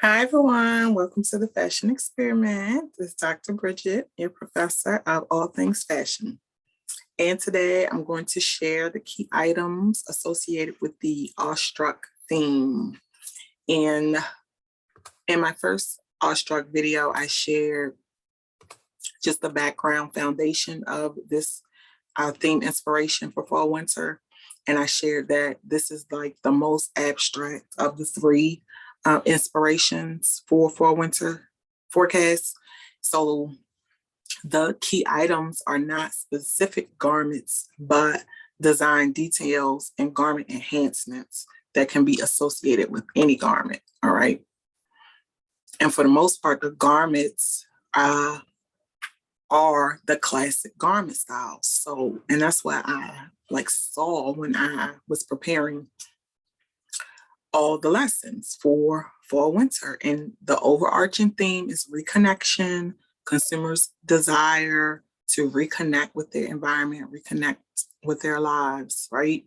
Hi, everyone. Welcome to the Fashion Experiment. This is Dr. Bridget, your professor of all things fashion. And today I'm going to share the key items associated with the Awestruck theme. In my first Awestruck video, I shared just the background foundation of this theme inspiration for fall winter. And I shared that this is like the most abstract of the three inspirations for fall winter forecast. So the key items are not specific garments, but design details and garment enhancements that can be associated with any garment. All right. And for the most part, the garments are the classic garment styles. So, and that's what I saw when I was preparing all the lessons for fall winter. And the overarching theme is reconnection, consumers' desire to reconnect with their environment, reconnect with their lives, right?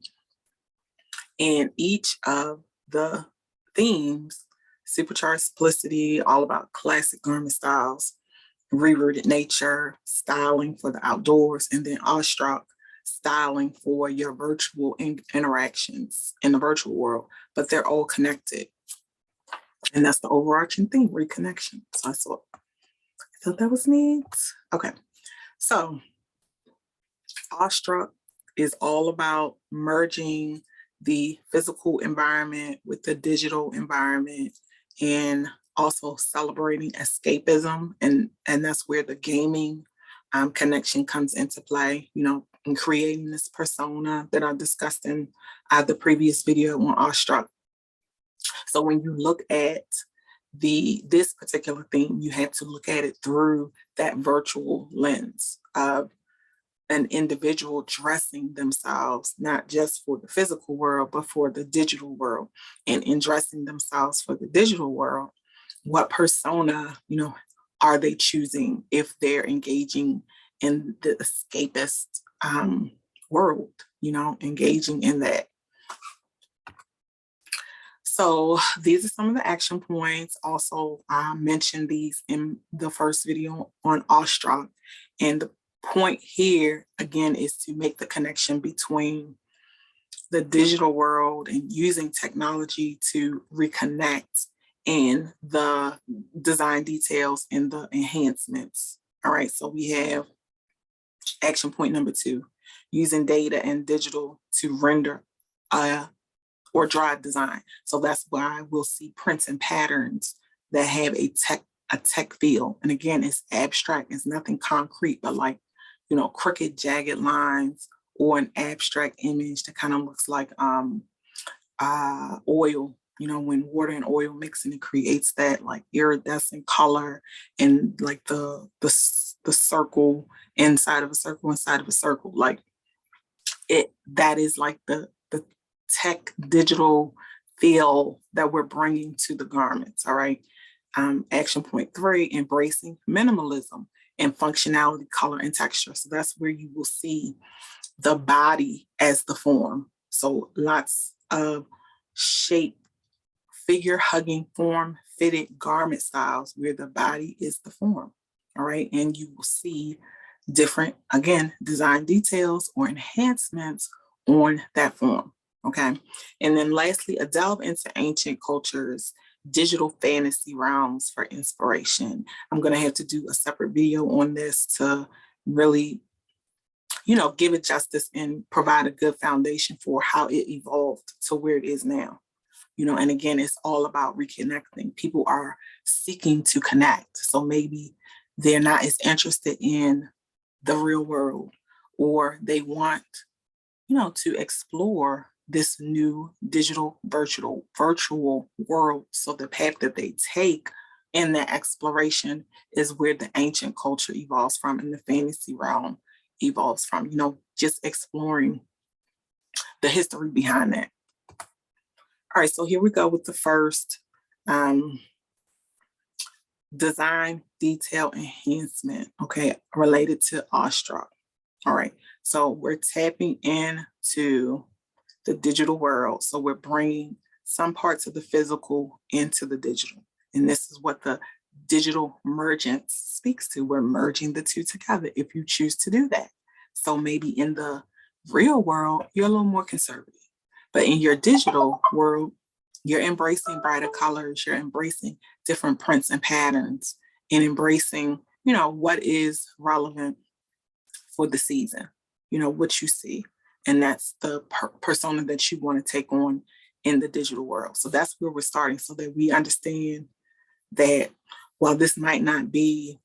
And each of the themes, supercharged simplicity, all about classic garment styles, rerooted nature, styling for the outdoors, and then Awestruck, styling for your virtual interactions in the virtual world, but they're all connected. And that's the overarching thing, reconnection. So I thought that was neat. Okay, so Awestruck is all about merging the physical environment with the digital environment and also celebrating escapism. And that's where the gaming connection comes into play, in creating this persona that I discussed in the previous video on Awestruck. So when you look at this particular theme, you have to look at it through that virtual lens of an individual dressing themselves, not just for the physical world, but for the digital world. And in dressing themselves for the digital world, what persona, are they choosing if they're engaging in the escapist world, engaging in that. So these are some of the action points. Also, I mentioned these in the first video on Awestruck. And the point here, again, is to make the connection between the digital world and using technology to reconnect and the design details and the enhancements. All right, so we have action point number 2, using data and digital to render or drive design. So that's why we'll see prints and patterns that have a tech feel. And again, it's abstract, it's nothing concrete, but crooked, jagged lines or an abstract image that kind of looks like oil, when water and oil mix and it creates that like iridescent color and like the circle inside of a circle inside of a circle. Like that is like the tech digital feel that we're bringing to the garments. All right. Action point 3, embracing minimalism and functionality, color, and texture. So that's where you will see the body as the form. So lots of shape, figure hugging, form fitted garment styles where the body is the form. All right. And you will see different, again, design details or enhancements on that form. Okay. And then lastly, a delve into ancient cultures, digital fantasy realms for inspiration. I'm going to have to do a separate video on this to really, give it justice and provide a good foundation for how it evolved to where it is now. And again, it's all about reconnecting. People are seeking to connect. So maybe they're not as interested in the real world, or they want, to explore this new digital virtual world. So the path that they take in that exploration is where the ancient culture evolves from and the fantasy realm evolves from, just exploring the history behind that. All right, so here we go with the first design detail enhancement, okay, related to Awestruck. All right, so we're tapping into the digital world. So we're bringing some parts of the physical into the digital. And this is what the digital mergence speaks to. We're merging the two together if you choose to do that. So maybe in the real world, you're a little more conservative. But in your digital world, you're embracing brighter colors, you're embracing different prints and patterns, and embracing, what is relevant for the season, what you see. And that's the persona that you want to take on in the digital world. So that's where we're starting, so that we understand that while this might not be,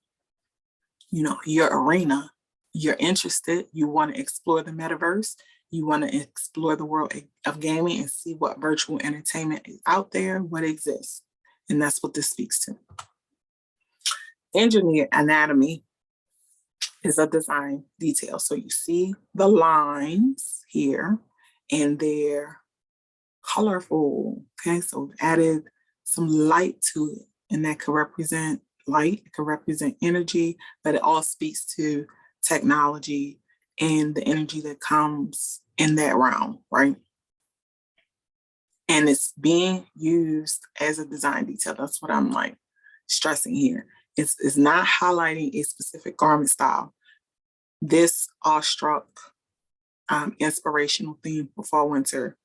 your arena, you're interested, you want to explore the metaverse, you want to explore the world of gaming and see what virtual entertainment is out there, what exists. And that's what this speaks to. Engineer anatomy is a design detail. So you see the lines here, and they're colorful. Okay, so added some light to it, and that could represent light, it could represent energy, but it all speaks to technology and the energy that comes in that realm, right? And it's being used as a design detail. That's what I'm stressing here. It's not highlighting a specific garment style. This Awestruck inspirational theme for fall winter,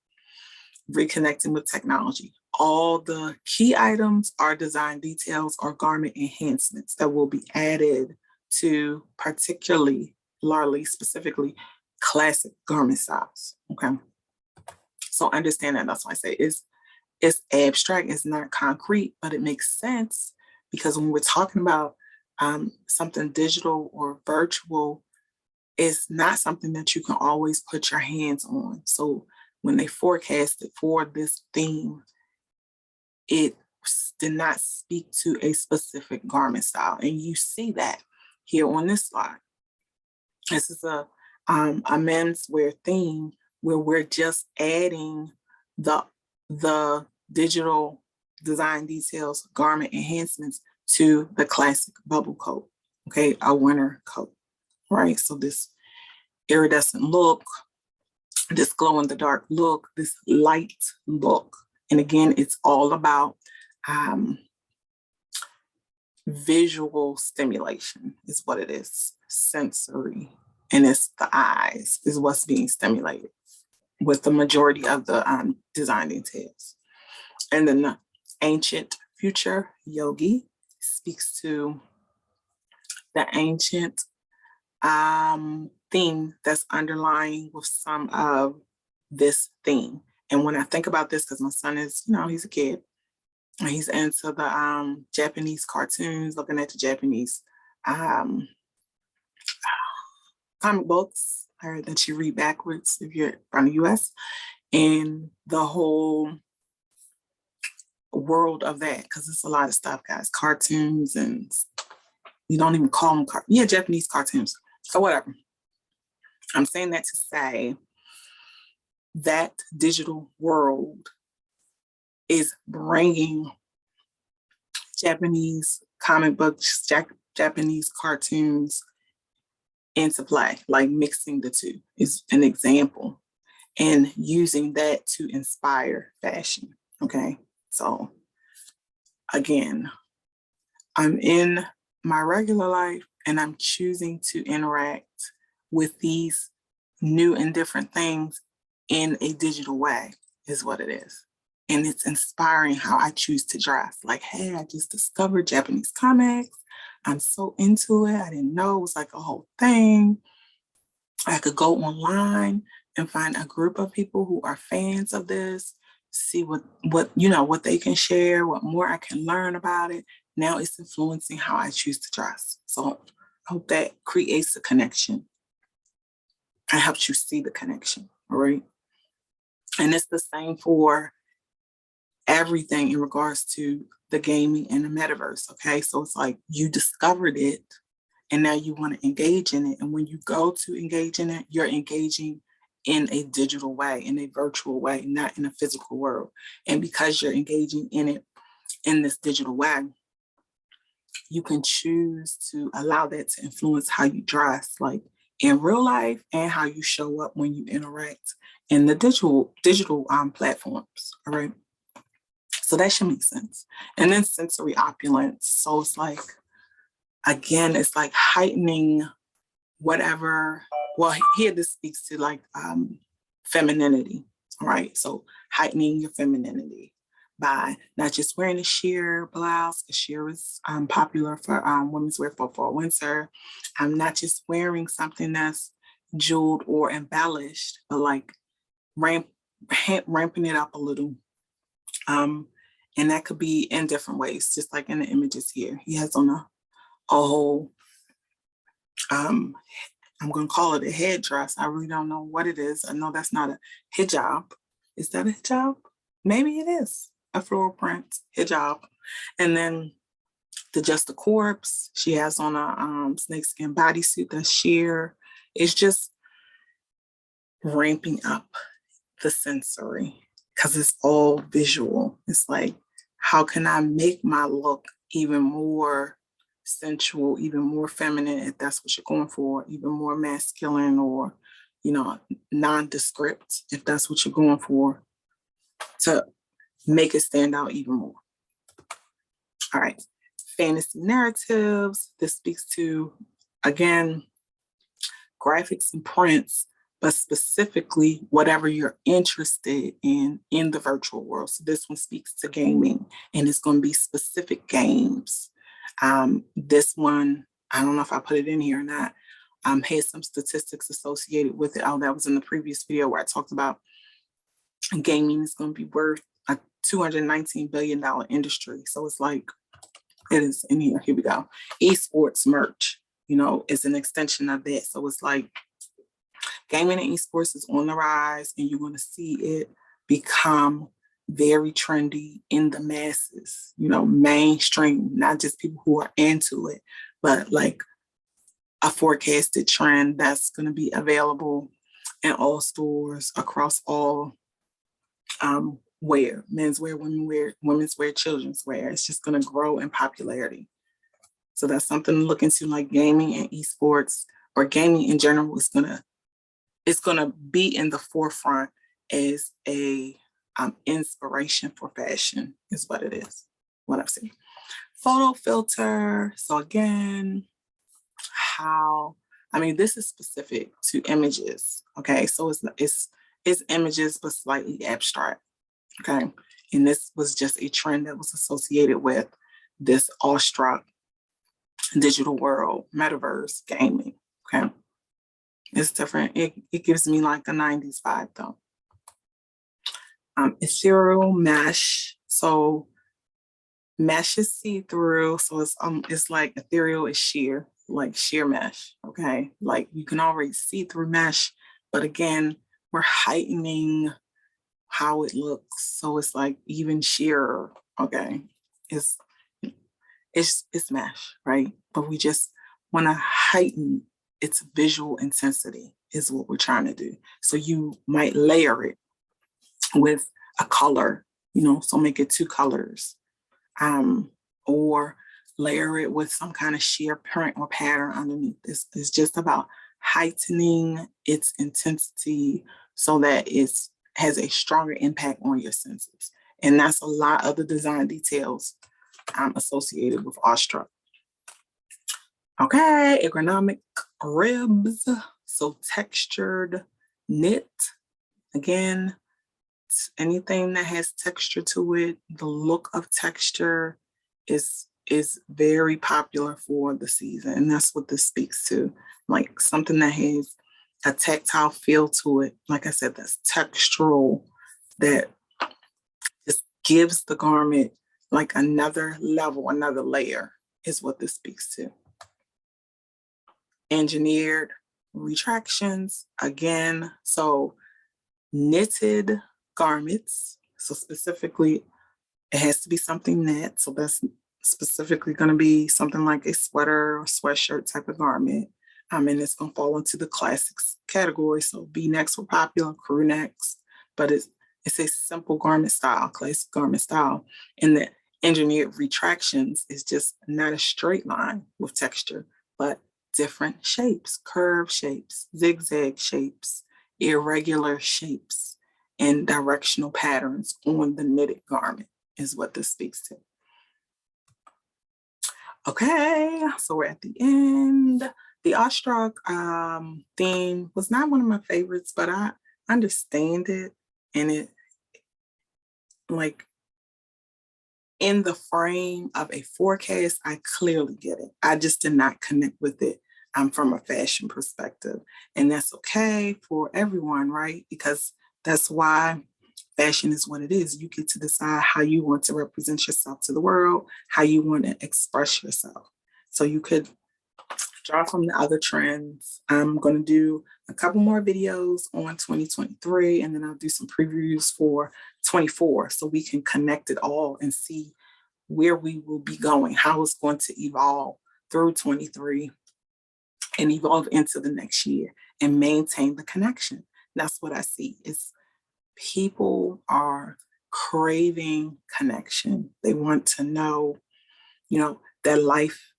reconnecting with technology. All the key items are design details or garment enhancements that will be added to particularly, specifically, classic garment styles. Okay. So understand that. That's why I say it's abstract, it's not concrete, but it makes sense, because when we're talking about something digital or virtual, it's not something that you can always put your hands on. So when they forecasted for this theme, it did not speak to a specific garment style. And you see that here on this slide. This is a menswear theme where we're just adding the digital design details, garment enhancements to the classic bubble coat, okay, a winter coat, right? So this iridescent look, this glow in the dark look, this light look. And again, it's all about visual stimulation is what it is, sensory. And it's the eyes is what's being stimulated with the majority of the design details. And then the ancient future yogi speaks to the ancient theme that's underlying with some of this theme. And when I think about this, because my son is, he's a kid, and he's into the Japanese cartoons, looking at the Japanese comic books that you read backwards if you're from the US, and the whole world of that, because it's a lot of stuff, guys. Cartoons, and you don't even call them Japanese cartoons. So whatever. I'm saying that to say that digital world is bringing Japanese comic books, Japanese cartoons into play, like mixing the two is an example, and using that to inspire fashion. Okay. So again, I'm in my regular life and I'm choosing to interact with these new and different things in a digital way is what it is. And it's inspiring how I choose to dress. Like, hey, I just discovered Japanese comics. I'm so into it. I didn't know it was like a whole thing. I could go online and find a group of people who are fans of this, see what they can share, what more I can learn about it. Now it's influencing how I choose to dress. So I hope that creates a connection. I helps you see the connection, all right? And it's the same for everything in regards to the gaming and the metaverse, okay? So it's like you discovered it and now you want to engage in it. And when you go to engage in it, you're engaging in a digital way, in a virtual way, not in a physical world. And because you're engaging in it in this digital way, you can choose to allow that to influence how you dress, like in real life, and how you show up when you interact in the digital platforms, all right? So that should make sense. And then sensory opulence. So it's like, again, it's like heightening whatever. Well, here this speaks to like femininity, right? So heightening your femininity by not just wearing a sheer blouse, because sheer is popular for women's wear for fall winter. I'm not just wearing something that's jeweled or embellished, but like ramping it up a little. And that could be in different ways, just like in the images here. He has on a whole, I'm going to call it a headdress. I really don't know what it is. I know that's not a hijab. Is that a hijab? Maybe it is a floral print hijab. And then Just the Corpse, she has on a snakeskin bodysuit that's sheer. It's just ramping up the sensory because it's all visual. It's like, how can I make my look even more sensual, even more feminine, if that's what you're going for, even more masculine, or, nondescript, if that's what you're going for, to make it stand out even more. All right. Fantasy narratives. This speaks to, again, graphics and prints, but specifically whatever you're interested in the virtual world. So this one speaks to gaming, and it's going to be specific games. This one, I don't know if I put it in here or not, had some statistics associated with it. Oh, that was in the previous video where I talked about gaming is going to be worth a $219 billion industry. So it's like, it is in here. Here we go. Esports merch, is an extension of that. So it's like, gaming and esports is on the rise, and you're going to see it become very trendy in the masses, mainstream, not just people who are into it, but like a forecasted trend that's going to be available in all stores across all wear, menswear, women's wear, children's wear. It's just going to grow in popularity. So that's something to look into, like gaming and esports, or gaming in general is going to be in the forefront as a inspiration for fashion, is what it is, what I've seen. Photo filter. So again, this is specific to images. Okay, so it's images, but slightly abstract. Okay, and this was just a trend that was associated with this Awestruck digital world, Metaverse gaming. Okay. It's different. It gives me like a 90s vibe though. Ethereal mesh. So mesh is see-through. So it's like ethereal is sheer, like sheer mesh. Okay. Like you can already see through mesh, but again, we're heightening how it looks. So it's like even sheerer. Okay. It's mesh, right? But we just want to heighten its visual intensity is what we're trying to do. So you might layer it with a color, so make it 2 colors, or layer it with some kind of sheer print or pattern underneath. This is just about heightening its intensity so that it has a stronger impact on your senses. And that's a lot of the design details associated with Awestruck. Okay, ergonomic ribs. So textured knit. Again, anything that has texture to it, the look of texture is very popular for the season. And that's what this speaks to. Like something that has a tactile feel to it. Like I said, that's textural, that just gives the garment like another level, another layer, is what this speaks to. Engineered retractions, again, so knitted garments. So specifically, it has to be something knit. So that's specifically going to be something like a sweater or sweatshirt type of garment. And it's going to fall into the classics category. So V-necks were popular, crew necks, but it's a simple garment style, classic garment style. And the engineered retractions is just not a straight line with texture, but different shapes, curved shapes, zigzag shapes, irregular shapes, and directional patterns on the knitted garment. is what this speaks to. Okay, so we're at the end. The Awestruck theme was not one of my favorites, but I understand it. And it, like, in the frame of a forecast, I clearly get it. I just did not connect with it from a fashion perspective. And that's okay for everyone, right? Because that's why fashion is what it is. You get to decide how you want to represent yourself to the world, how you want to express yourself. So you could draw from the other trends. I'm going to do a couple more videos on 2023, and then I'll do some previews for 24 so we can connect it all and see where we will be going, how it's going to evolve through 23 and evolve into the next year and maintain the connection. That's what I see is people are craving connection. They want to know, that life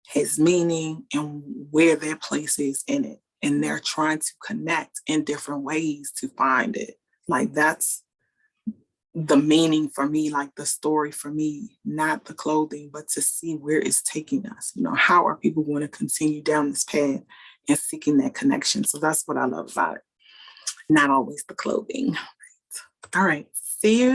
has meaning and where their place is in it. And they're trying to connect in different ways to find it. Like that's the meaning for me, like the story for me, not the clothing, but to see where it's taking us. How are people going to continue down this path and seeking that connection? So that's what I love about it. Not always the clothing. All right. See you